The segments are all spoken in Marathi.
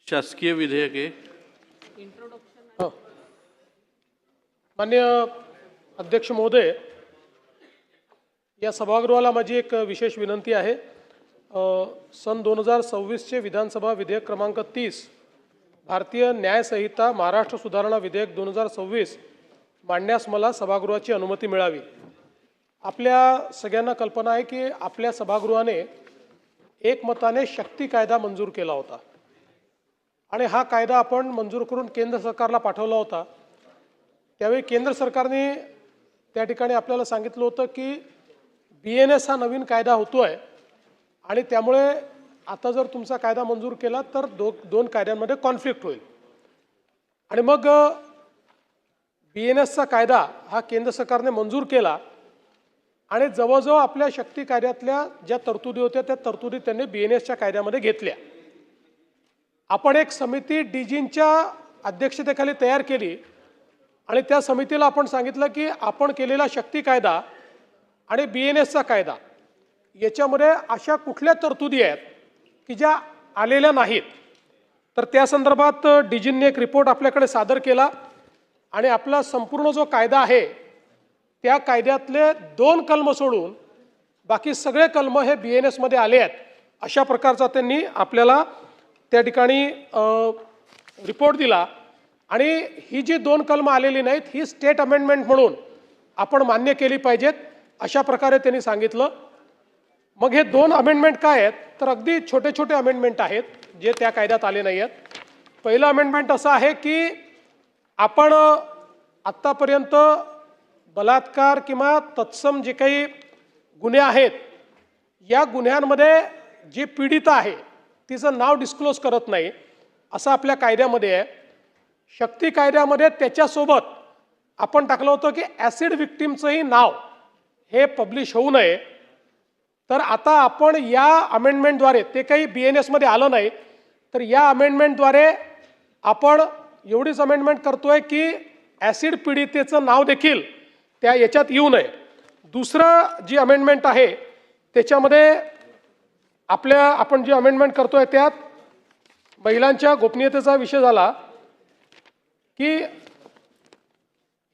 शासकीय विधेयके. हो. माननीय अध्यक्ष महोदय, या सभागृहाला माझी एक विशेष विनंती आहे. सन 2026चे विधानसभा विधेयक क्रमांक 30 भारतीय न्याय संहिता महाराष्ट्र सुधारणा विधेयक 2026 मांडण्यास मला सभागृहाची अनुमती मिळावी. आपल्या सगळ्यांना कल्पना आहे की आपल्या सभागृहाने एकमताने शक्ती कायदा मंजूर केला होता आणि हा कायदा आपण मंजूर करून केंद्र सरकारला पाठवला होता. त्यावेळी केंद्र सरकारने त्या ठिकाणी आपल्याला सांगितलं होतं की BNS हा नवीन कायदा होतोय आणि त्यामुळे आता जर तुमचा कायदा मंजूर केला तर दोन कायद्यांमध्ये कॉन्फ्लिक्ट होईल. आणि मग BNSचा कायदा हा केंद्र सरकारने मंजूर केला आणि जवळजवळ आपल्या शक्ती कायद्यातल्या ज्या तरतुदी होत्या त्या तरतुदी त्यांनी BNSच्या कायद्यामध्ये घेतल्या. आपण एक समिती DGंच्या अध्यक्षतेखाली तयार केली आणि त्या समितीला आपण सांगितलं की आपण केलेला शक्ती कायदा आणि BNSचा कायदा याच्यामध्ये अशा कुठल्या तरतुदी आहेत की ज्या आलेल्या नाहीत. तर त्या संदर्भात DGंनी एक रिपोर्ट आपल्याकडे सादर केला आणि आपला संपूर्ण जो कायदा आहे त्या कायद्यातले 2 कलम सोडून बाकी सगळे कलम हे BNSमध्ये आले आहेत अशा प्रकारचा त्यांनी आपल्याला त्या ठिकाणी रिपोर्ट दिला. आणि ही जी 2 कलम आलेली नाहीत ही स्टेट अमेंडमेंट म्हणून आपण मान्य केली पाहिजेत अशा प्रकारे त्यांनी सांगितलं. मग हे 2 अमेंडमेंट काय आहेत तर अगदी छोटे छोटे अमेंडमेंट आहेत जे त्या कायद्यात आले नाही आहेत. पहिलं अमेंडमेंट असं आहे की आपण आत्तापर्यंत बलात्कार किंवा तत्सम जे काही गुन्हे आहेत या गुन्ह्यांमध्ये जी पीडिता आहे तिचं नाव डिस्क्लोज करत नाही असं आपल्या कायद्यामध्ये आहे. शक्ती कायद्यामध्ये त्याच्यासोबत आपण टाकलं होतं की ॲसिड विक्टिमचंही नाव हे पब्लिश होऊ नये. तर आता आपण या अमेंडमेंटद्वारे ते काही BNSमध्ये आलं नाही तर या अमेंडमेंटद्वारे आपण एवढीच अमेंडमेंट करतोय की ॲसिड पीडितेचं नाव देखील त्या याच्यात येऊ नये. दुसरं जी अमेंडमेंट आहे त्याच्यामध्ये आपण जी अमेंडमेंट करतोय त्यात महिलांच्या गोपनीयतेचा विषय झाला की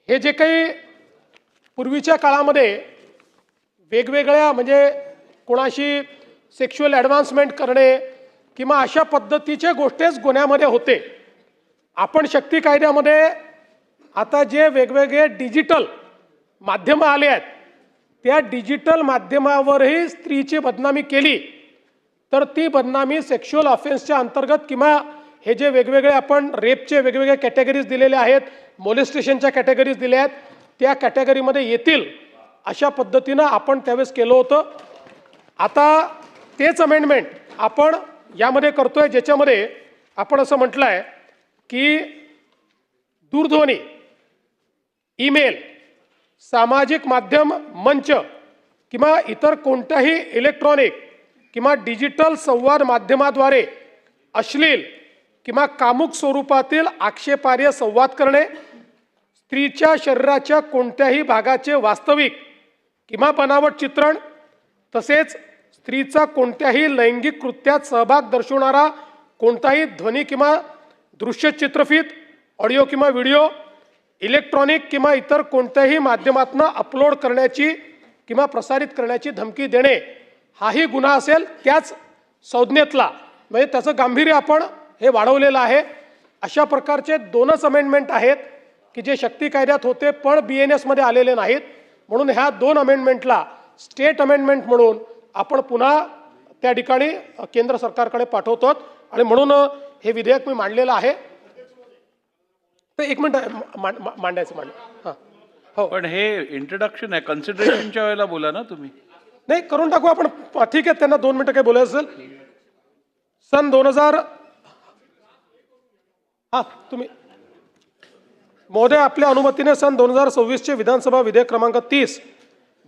हे जे काही पूर्वीच्या काळामध्ये वेगवेगळ्या म्हणजे कोणाशी सेक्शुअल ॲडव्हान्समेंट करणे किंवा अशा पद्धतीच्या गोष्टीच गुन्ह्यामध्ये होते. आपण शक्ती कायद्यामध्ये आता जे वेगवेगळे डिजिटल माध्यमं आले आहेत त्या डिजिटल माध्यमावरही स्त्रीची बदनामी केली तर ती बदनामी सेक्शुअल ऑफेन्सच्या अंतर्गत किंवा हे जे वेगवेगळे आपण रेपचे वेगवेगळे कॅटेगरीज दिलेले आहेत मोलेस्टेशनच्या कॅटेगरीज दिल्या आहेत त्या कॅटेगरीमध्ये येतील अशा पद्धतीनं आपण त्यावेळेस केलं होतं. आता तेच अमेंडमेंट आपण यामध्ये करतोय ज्याच्यामध्ये आपण असं म्हटलं आहे की दूरध्वनी, ईमेल, सामाजिक माध्यम मंच किंवा इतर कोणत्याही इलेक्ट्रॉनिक किंवा डिजिटल संवाद माध्यमाद्वारे अश्लील किंवा कामुक स्वरूपातील आक्षेपार्ह संवाद करणे, स्त्रीच्या शरीराच्या कोणत्याही भागाचे वास्तविक किंवा बनावट चित्रण, तसेच स्त्रीचा कोणत्याही लैंगिक कृत्यात सहभाग दर्शवणारा कोणताही ध्वनी किंवा दृश्य चित्रफित, ऑडिओ किंवा व्हिडिओ इलेक्ट्रॉनिक किंवा इतर कोणत्याही माध्यमातून अपलोड करण्याची किंवा प्रसारित करण्याची धमकी देणे हाही गुन्हा असेल त्याच संज्ञेतला. म्हणजे त्याचं गांभीर्य आपण हे वाढवलेलं आहे. अशा प्रकारचे 2च अमेंडमेंट आहेत की जे शक्ती कायद्यात होते पण BNSमध्ये आलेले नाहीत. म्हणून ह्या 2 अमेंडमेंटला स्टेट अमेंडमेंट म्हणून आपण पुन्हा त्या ठिकाणी केंद्र सरकारकडे पाठवतो आणि म्हणून हे विधेयक मी मांडलेलं आहे. तर 1 मिनिट मांडायचं हां हो. पण हे इंट्रोडक्शन आहे, कन्सिडरेशनच्या वेळेला बोला ना तुम्ही. नाही करून टाकू आपण. ठीक आहे त्यांना 2 मिनिटं काही बोलायचं असेल. सन 2000 तुम्ही महोदय आपल्या अनुमतीने सन 2026चे विधानसभा विधेयक क्रमांक 30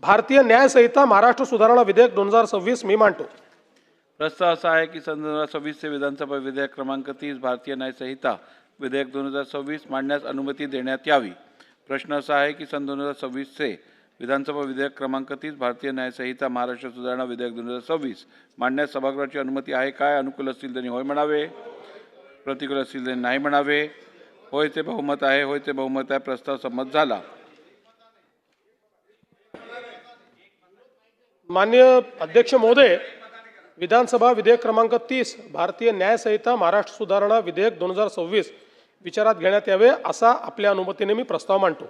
भारतीय न्याय संहिता महाराष्ट्र सुधारणा विधेयक 2026 मी मांडतो. प्रस्ताव असा आहे की सन 2026चे विधानसभा विधेयक क्रमांक 30 भारतीय न्याय संहिता विधेयक 2026 मांडण्यास अनुमती देण्यात यावी. प्रश्न असा आहे की सन 2026चे विधानसभा विधेयक क्रमांक 30 भारतीय न्याय संहिता महाराष्ट्र सुधारणा विधेयक 2026 मांडण्यास सभागृहाची अनुमती आहे काय? अनुकूल असतील त्यांनी होय म्हणावे. प्रतिकूल असलेले नाही म्हणावे. होयचे बहुमत आहे. होयचे बहुमत आहे. प्रस्ताव संमत झाला. माननीय अध्यक्ष महोदय, विधानसभा विधेयक क्रमांक 30 भारतीय न्याय संहिता महाराष्ट्र सुधारणा विधेयक 2026 विचारात घेण्यात यावे असा आपल्या अनुमतीने मी प्रस्ताव मांडतो.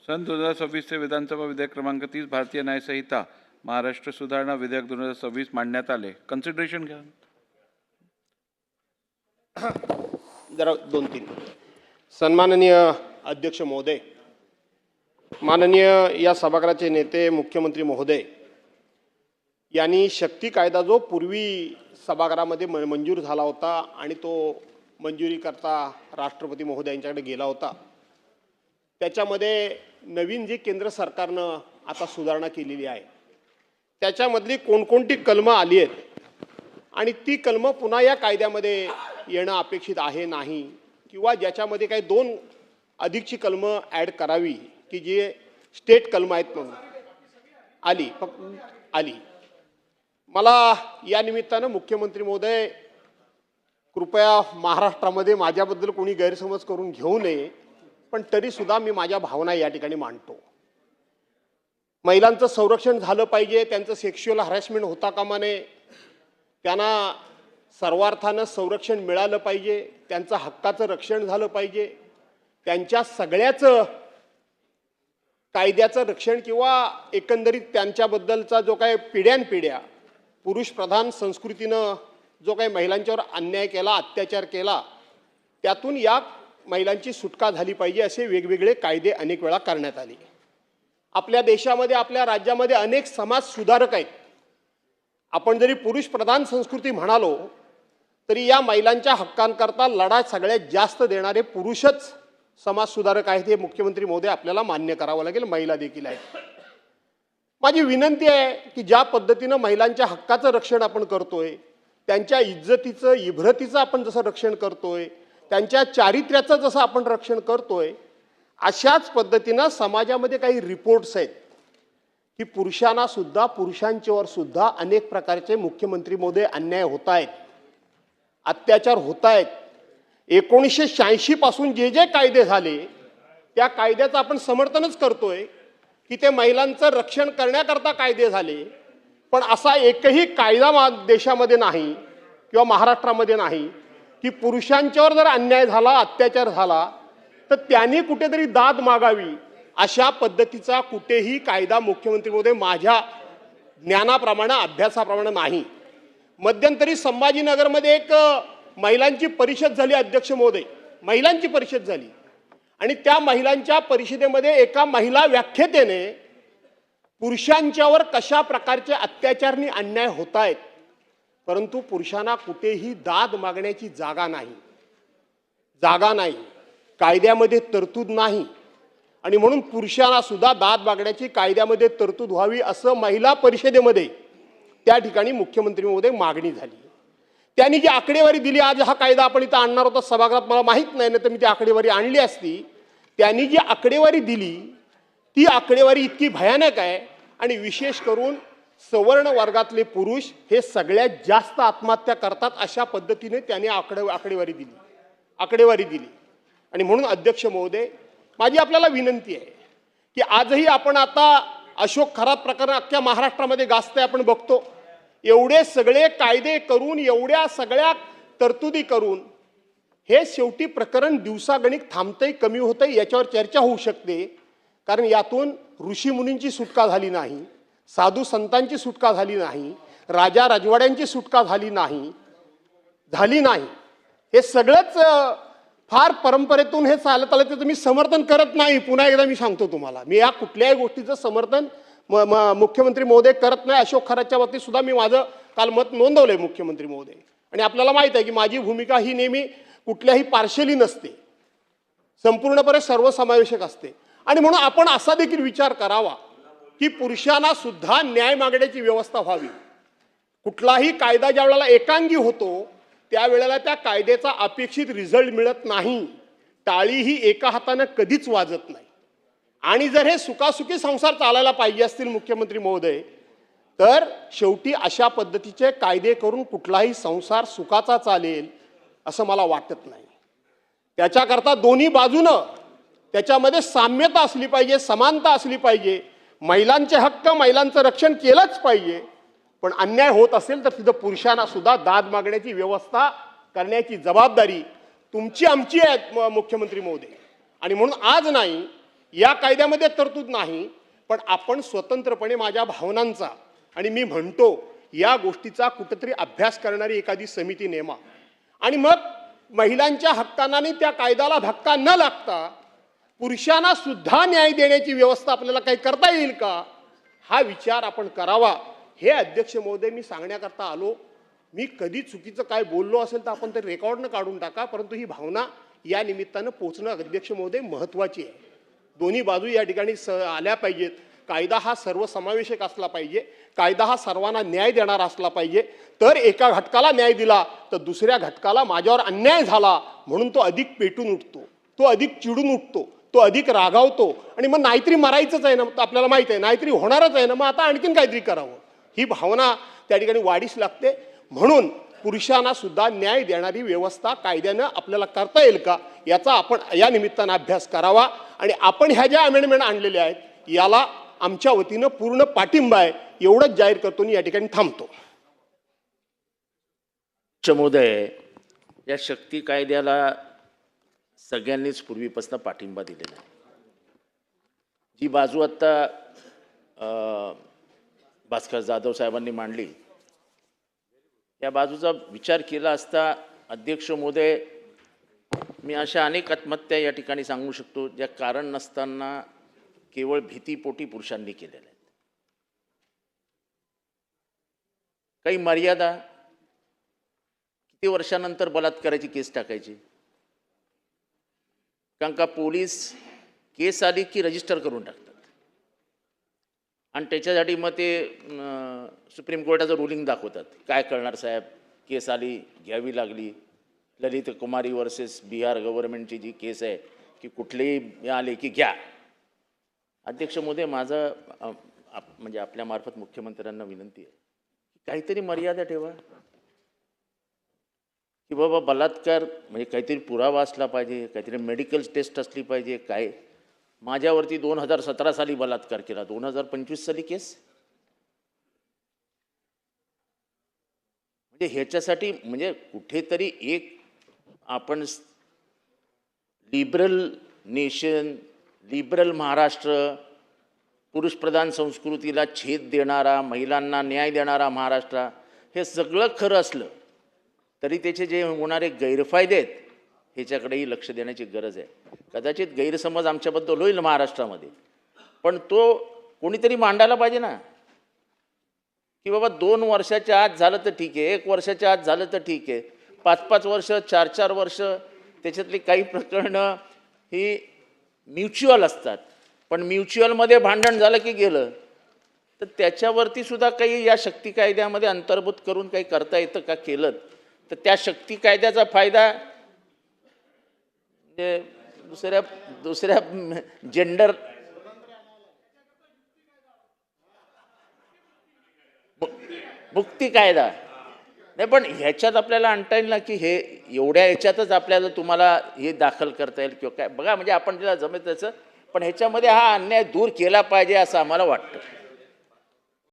सन 2026 चे विधानसभा विधेयक क्रमांक 30 भारतीय न्याय संहिता महाराष्ट्र सुधारणा विधेयक 2026 मांडण्यात आले. कन्सिडरेशन घ्या. जरा 2-3 सन्माननीय अध्यक्ष महोदय, माननीय या सभागृहाचे नेते मुख्यमंत्री महोदय यांनी शक्ती कायदा जो पूर्वी सभागृहामध्ये मंजूर झाला होता आणि तो मंजुरीकरता राष्ट्रपती महोदयांच्याकडे गेला होता, त्याच्यामध्ये नवीन जी केंद्र सरकारनं आता सुधारणा केलेली आहे त्याच्यामधली कोणकोणती कलमं आली आहेत आणि ती कलमं पुन्हा या कायद्यामध्ये येणं अपेक्षित आहे नाही, किंवा ज्याच्यामध्ये काही 2 अधिकची कलमं ॲड करावी की जे स्टेट कलमं आहेत म्हणून आली. मला या निमित्तानं मुख्यमंत्री महोदय कृपया महाराष्ट्रामध्ये माझ्याबद्दल कोणी गैरसमज करून घेऊ नये, पण तरीसुद्धा मी माझ्या भावना या ठिकाणी मांडतो. महिलांचं संरक्षण झालं पाहिजे, त्यांचं सेक्शुअल हॅरेसमेंट होता कामा नये, त्यांना सर्वार्थानं संरक्षण मिळालं पाहिजे, त्यांचं हक्काचं रक्षण झालं पाहिजे, त्यांच्या सगळ्याचं कायद्याचं रक्षण किंवा एकंदरीत त्यांच्याबद्दलचा जो काही पिढ्यानपिढ्या पुरुषप्रधान संस्कृतीनं जो काही महिलांच्यावर अन्याय केला, अत्याचार केला, त्यातून या महिलांची सुटका झाली पाहिजे असे वेगवेगळे कायदे अनेक वेळा करण्यात आले. आपल्या देशामध्ये, आपल्या राज्यामध्ये अनेक समाज सुधारक आहेत. आपण जरी पुरुषप्रधान संस्कृती म्हणालो तरी या महिलांच्या हक्कांकरता लढा सगळ्यात जास्त देणारे पुरुषच समाज सुधारक आहेत. हे मुख्यमंत्री महोदय आपल्याला मान्य करावं लागेल. महिला देखील आहेत. माझी विनंती आहे की ज्या पद्धतीनं महिलांच्या हक्काचं रक्षण आपण करतोय, त्यांच्या इज्जतीचं, इभ्रतीचं आपण जसं रक्षण करतोय, त्यांच्या चारित्र्याचं जसं आपण रक्षण करतोय, अशाच पद्धतीनं समाजामध्ये काही रिपोर्ट्स आहेत की पुरुषांच्यावर सुद्धा अनेक प्रकारचे मुख्यमंत्री महोदय अन्याय होत आहेत, अत्याचार होत आहेत. 1986 पासून जे जे कायदे झाले त्या कायद्याचं आपण समर्थनच करतोय की ते महिलांचं रक्षण करण्याकरता कायदे झाले, पण असा एकही कायदा देशामध्ये नाही किंवा महाराष्ट्रामध्ये नाही की पुरुषांच्यावर जर अन्याय झाला, अत्याचार झाला तर त्यांनी कुठेतरी दाद मागावी अशा पद्धतीचा कुठेही कायदा मुख्यमंत्री महोदय माझ्या ज्ञानाप्रमाणे, अभ्यासाप्रमाणे नाही. मध्यंतरी संभाजीनगरमध्ये एक महिलांची परिषद झाली अध्यक्ष महोदय, महिलांची परिषद झाली आणि त्या महिलांच्या परिषदेमध्ये एका महिला व्याख्यातेने पुरुषांच्यावर कशा प्रकारचे अत्याचार आणि अन्याय होत आहेत, परंतु पुरुषांना कुठेही दाद मागण्याची जागा नाही, कायद्यामध्ये तरतूद नाही आणि म्हणून पुरुषांना सुद्धा दाद मागण्याची कायद्यामध्ये तरतूद व्हावी असं महिला परिषदेमध्ये त्या ठिकाणी मुख्यमंत्री महोदय मागणी झाली. त्यांनी जी आकडेवारी दिली, आज हा कायदा आपण इथं आणणार होता सभागृहात, मला माहीत नाही ना तर मी ती आकडेवारी आणली असती. त्यांनी जी आकडेवारी दिली ती आकडेवारी इतकी भयानक आहे आणि विशेष करून सवर्ण वर्गातले पुरुष हे सगळ्यात जास्त आत्महत्या करतात अशा पद्धतीने त्यांनी आकडेवारी दिली. आणि म्हणून अध्यक्ष महोदय माझी आपल्याला विनंती आहे की आजही आपण आता अशोक खरात प्रकरण अख्ख्या महाराष्ट्रामध्ये गाजतंय, आपण बघतो. एवढे सगळे कायदे करून, एवढ्या सगळ्या तरतुदी करून हे शेवटी प्रकरण दिवसागणिक थांबतंय, कमी होतंय, याच्यावर चर्चा होऊ शकते. कारण यातून ऋषीमुनींची सुटका झाली नाही, साधू संतांची सुटका झाली नाही, राजा राजवाड्यांची सुटका झाली नाही. हे सगळंच फार परंपरेतून हे चालत आलं, त्याचं मी समर्थन करत नाही. पुन्हा एकदा मी सांगतो तुम्हाला, मी या कुठल्याही गोष्टीचं समर्थन मुख्यमंत्री महोदय करत नाही. अशोक खरातच्या बाबतीत सुद्धा मी माझं काल मत नोंदवलंय मुख्यमंत्री महोदय. आणि आपल्याला माहित आहे की माझी भूमिका ही नेहमी कुठल्याही पार्शली नसते, संपूर्णपणे सर्वसमावेशक असते. आणि म्हणून आपण असा देखील विचार करावा की पुरुषांना सुद्धा न्याय मागण्याची व्यवस्था व्हावी. कुठलाही कायदा ज्या वेळेला एकांगी होतो त्यावेळेला त्या कायद्याचा अपेक्षित रिझल्ट मिळत नाही. टाळी ही एका हाताने कधीच वाजत नाही. आणि जर हे सुखासुखी संसार चालायला पाहिजे असतील मुख्यमंत्री महोदय, तर शेवटी अशा पद्धतीचे कायदे करून कुठलाही संसार सुखाचा चालेल असं मला वाटत नाही. त्याच्याकरता दोन्ही बाजूनं त्याच्यामध्ये साम्यता असली पाहिजे, समानता असली पाहिजे. महिलांचे हक्क, महिलांचं रक्षण केलंच पाहिजे. पण अन्याय होत असेल तर तिथं पुरुषांना सुद्धा दाद मागण्याची व्यवस्था करण्याची जबाबदारी तुमची आमची आहे मुख्यमंत्री महोदय. आणि म्हणून आज नाही, या कायद्यामध्ये तरतूद नाही, पण आपण स्वतंत्रपणे माझ्या भावनांचा आणि मी म्हणतो या गोष्टीचा कुठेतरी अभ्यास करणारी एखादी समिती नेमा आणि मग महिलांच्या हक्कांना आणि त्या कायद्याला धक्का न लागता पुरुषांना सुद्धा न्याय देण्याची व्यवस्था आपल्याला काही करता येईल का, हा विचार आपण करावा. हे अध्यक्ष महोदय मी सांगण्याकरता आलो. मी कधी चुकीचं काय बोललो असेल तर आपण ते रेकॉर्डनं काढून टाका, परंतु ही भावना या निमित्तानं पोचणं अध्यक्ष महोदय महत्त्वाची आहे. दोन्ही बाजू या ठिकाणी आल्या पाहिजेत. कायदा हा सर्वसमावेशक असला पाहिजे. कायदा हा सर्वांना न्याय देणारा असला पाहिजे. तर एका घटकाला न्याय दिला तर दुसऱ्या घटकाला माझ्यावर अन्याय झाला म्हणून तो अधिक पेटून उठतो, तो अधिक चिडून उठतो, तो अधिक रागावतो आणि मग नाहीतरी मरायचंच आहे ना, आपल्याला माहिती आहे नाहीतरी होणारच आहे ना, मग आता आणखीन काहीतरी करावं, ही भावना त्या ठिकाणी वाढीस लागते. म्हणून पुरुषांना सुद्धा न्याय देणारी व्यवस्था कायद्यानं आपल्याला करता येईल का याचा आपण या निमित्तानं अभ्यास करावा. आणि आपण ह्या ज्या अमेंडमेंट आणलेल्या आहेत याला आमच्या वतीनं पूर्ण पाठिंबा आहे, एवढंच जाहीर करतो आणि या ठिकाणी थांबतो. महोदय, या शक्ती कायद्याला सगळ्यांनीच पूर्वीपासून पाठिंबा दिलेला आहे. जी बाजू आता भास्कर जाधव साहेबांनी मांडली या बाजूचा विचार केला असता अध्यक्ष महोदय, मी अशा अनेक आत्महत्या या ठिकाणी सांगू शकतो ज्या कारण नसताना केवळ भीतीपोटी पुरुषांनी केलेल्या आहेत. काही मर्यादा, किती वर्षानंतर बलात्काराची केस टाकायची, कारण का पोलीस केस आली की रजिस्टर करून टाकतात आणि त्याच्यासाठी मग ते सुप्रीम कोर्टाचं रुलिंग दाखवतात. काय करणार साहेब, केस आली, घ्यावी लागली. ललित कुमारी वर्सेस बिहार गव्हर्नमेंटची जी केस आहे की कुठलेही आले की घ्या. अध्यक्ष महोदय, माझं म्हणजे आपल्यामार्फत मुख्यमंत्र्यांना विनंती आहे की काहीतरी मर्यादा ठेवा की बाबा बलात्कार म्हणजे काहीतरी पुरावा असला पाहिजे, काहीतरी मेडिकल टेस्ट असली पाहिजे. काय माझ्यावरती 2017 साली बलात्कार केला, 2025 साली केस. म्हणजे ह्याच्यासाठी म्हणजे कुठेतरी एक आपण लिबरल नेशन, लिबरल महाराष्ट्र, पुरुषप्रधान संस्कृतीला छेद देणारा, महिलांना न्याय देणारा महाराष्ट्र, हे सगळं खरं असलं तरी त्याचे जे होणारे गैरफायदे आहेत ह्याच्याकडेही लक्ष देण्याची गरज आहे. कदाचित गैरसमज आमच्याबद्दल होईल महाराष्ट्रामध्ये, पण तो कोणीतरी मांडायला पाहिजे ना की बाबा 2 वर्षाच्या आत झालं तर ठीक आहे, 1 वर्षाच्या आत झालं तर ठीक आहे, 5-5 वर्ष, 4-4 वर्ष, त्याच्यातली काही प्रकरणं ही म्युच्युअल असतात. पण म्युच्युअलमध्ये भांडण झालं की गेलं तर त्याच्यावरती सुद्धा काही या शक्ती कायद्यामध्ये अंतर्भूत करून काही करता येतं का केलं तर त्या शक्ती कायद्याचा फायदा म्हणजे दुसऱ्या जेंडर मुक्ती कायदा नाही. पण ह्याच्यात आपल्याला आणता येईल ना की हे एवढ्या ह्याच्यातच आपल्याला तुम्हाला हे दाखल करता येईल किंवा काय बघा, म्हणजे आपण ज्याला जमेल त्याचं, पण ह्याच्यामध्ये हा अन्याय दूर केला पाहिजे असं आम्हाला वाटतं.